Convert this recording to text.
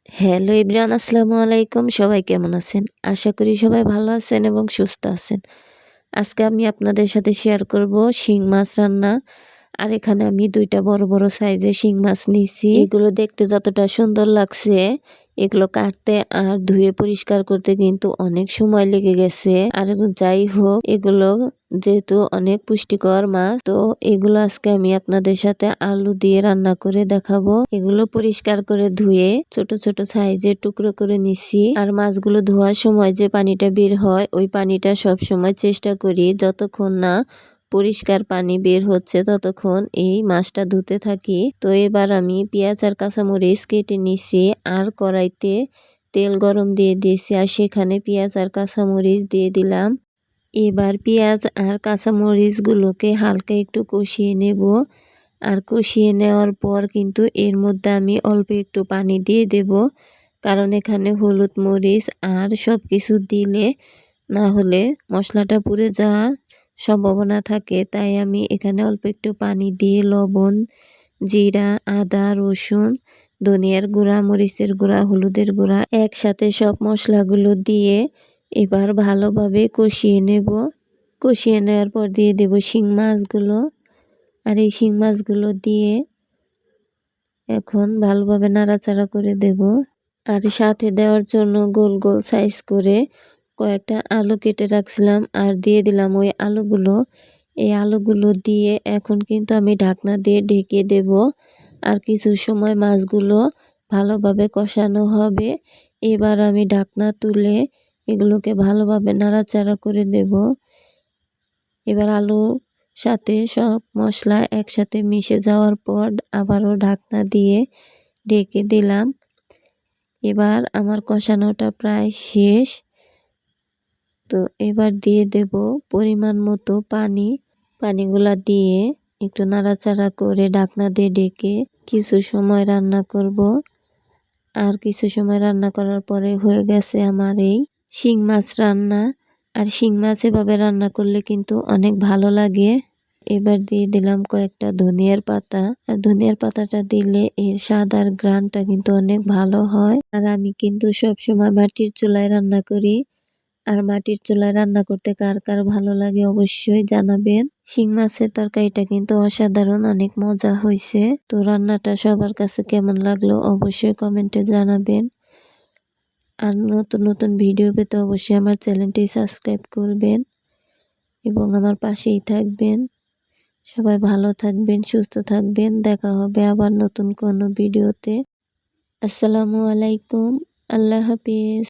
Hello everyone, আসসালামু আলাইকুম। সবাই কেমন আছেন? আশা করি সবাই ভালো আছেন এবং সুস্থ আছেন। আজকে আমি আপনাদের সাথে শেয়ার করব শিং মাছ রান্না। আর এখানে আমি ২ টা বড়, বড় সাইজের শিং মাছ নিছি। এগুলো দেখতে যতটা সুন্দর লাগছে, এগুলো কাটতে আর ধুয়ে পরিষ্কার করতে কিন্তু অনেক সময় লেগে গেছে। আর যাই হোক, এগুলো যেহেতু অনেক পুষ্টিকর মাছ, তো এগুলো আজকে আমি আপনাদের সাথে আলু দিয়ে রান্না করে দেখাবো। এগুলো পরিষ্কার করে ধুয়ে ছোট ছোট সাইজের টুকরো করে নিছি। আর মাছগুলো ধোয়ার সময় যে পানিটা বের হয়, ওই পানিটা সব সময় চেষ্টা করি যতক্ষণ না পরিষ্কার পানি বের হচ্ছে ততক্ষণ এই মাছটা ধুতে থাকি। তো এবার আমি পেঁয়াজ আর কাঁচামরিচ কেটে নিছি আর কড়াইতে তেল গরম দিয়ে দিয়েছি আর সেখানে পেঁয়াজ আর কাঁচামরিচ দিয়ে দিলাম। এবার পেঁয়াজ আর কাঁচামরিচগুলোকে হালকা একটু কষিয়ে নেব। আর কষিয়ে নেওয়ার পর কিন্তু এর মধ্যে আমি অল্প একটু পানি দিয়ে দেব, কারণ এখানে হলুদ মরিচ আর সব কিছু দিলে না হলে মশলাটা পুড়ে যাওয়ার সম্ভাবনা থাকে। তাই আমি এখানে অল্প একটু পানি দিয়ে লবণ, জিরা, আদা, রসুন, ধনিয়ার গুঁড়া, মরিচের গুঁড়া, হলুদের গুঁড়া একসাথে সব মশলাগুলো দিয়ে এবার ভালোভাবে কষিয়ে নেব। কষিয়ে নেওয়ার পর দিয়ে দেব শিং মাছগুলো। আর এই শিং মাছগুলো দিয়ে এখন ভালোভাবে নাড়াচাড়া করে দেব। আর সাথে দেওয়ার জন্য গোল গোল সাইজ করে কয়েকটা আলু কেটে রাখছিলাম আর দিয়ে দিলাম ওই আলুগুলো। এই আলুগুলো দিয়ে এখন কিন্তু আমি ঢাকনা দিয়ে ঢেকে দেব। আর কিছু সময় মাছগুলো ভালোভাবে কষানো হবে। এবার আমি ঢাকনা তুলে এগুলোকে ভালোভাবে নাড়াচাড়া করে দেব। এবার আলুর সাথে সব মশলা একসাথে মিশে যাওয়ার পর আবারও ঢাকনা দিয়ে ঢেকে দিলাম। এবার আমার কষানোটা প্রায় শেষ। তো এবার দিয়ে দেব পরিমাণ মতো পানি। পানিগুলা দিয়ে একটু নাড়াচাড়া করে ঢাকনা দিয়ে ঢেকে কিছু সময় রান্না করব। আর কিছু সময় রান্না করার পরে হয়ে গেছে আমার এই শিং মাছ রান্না। আর শিং মাছ এভাবে রান্না করলে কিন্তু অনেক ভালো লাগে। এবার দিয়ে দিলাম কয়েকটা ধনিয়ার পাতা। আর ধনিয়ার পাতাটা দিলে এর স্বাদ আর ঘ্রাণটা কিন্তু অনেক ভালো হয়। আর আমি কিন্তু সবসময় মাটির চুলায় রান্না করি। আর মাটির চুলায় রান্না করতে কার কার ভালো লাগে অবশ্যই জানাবেন। শিং মাছের তরকারিটা কিন্তু অসাধারণ, অনেক মজা হয়েছে। তো রান্নাটা সবার কাছে কেমন লাগলো অবশ্যই কমেন্টে জানাবেন। আর নতুন নতুন ভিডিও পেতে অবশ্যই আমার চ্যানেলটি সাবস্ক্রাইব করবেন এবং আমার পাশেই থাকবেন। সবাই ভালো থাকবেন, সুস্থ থাকবেন। দেখা হবে আবার নতুন কোনো ভিডিওতে। আসসালামু আলাইকুম। আল্লাহ হাফিজ।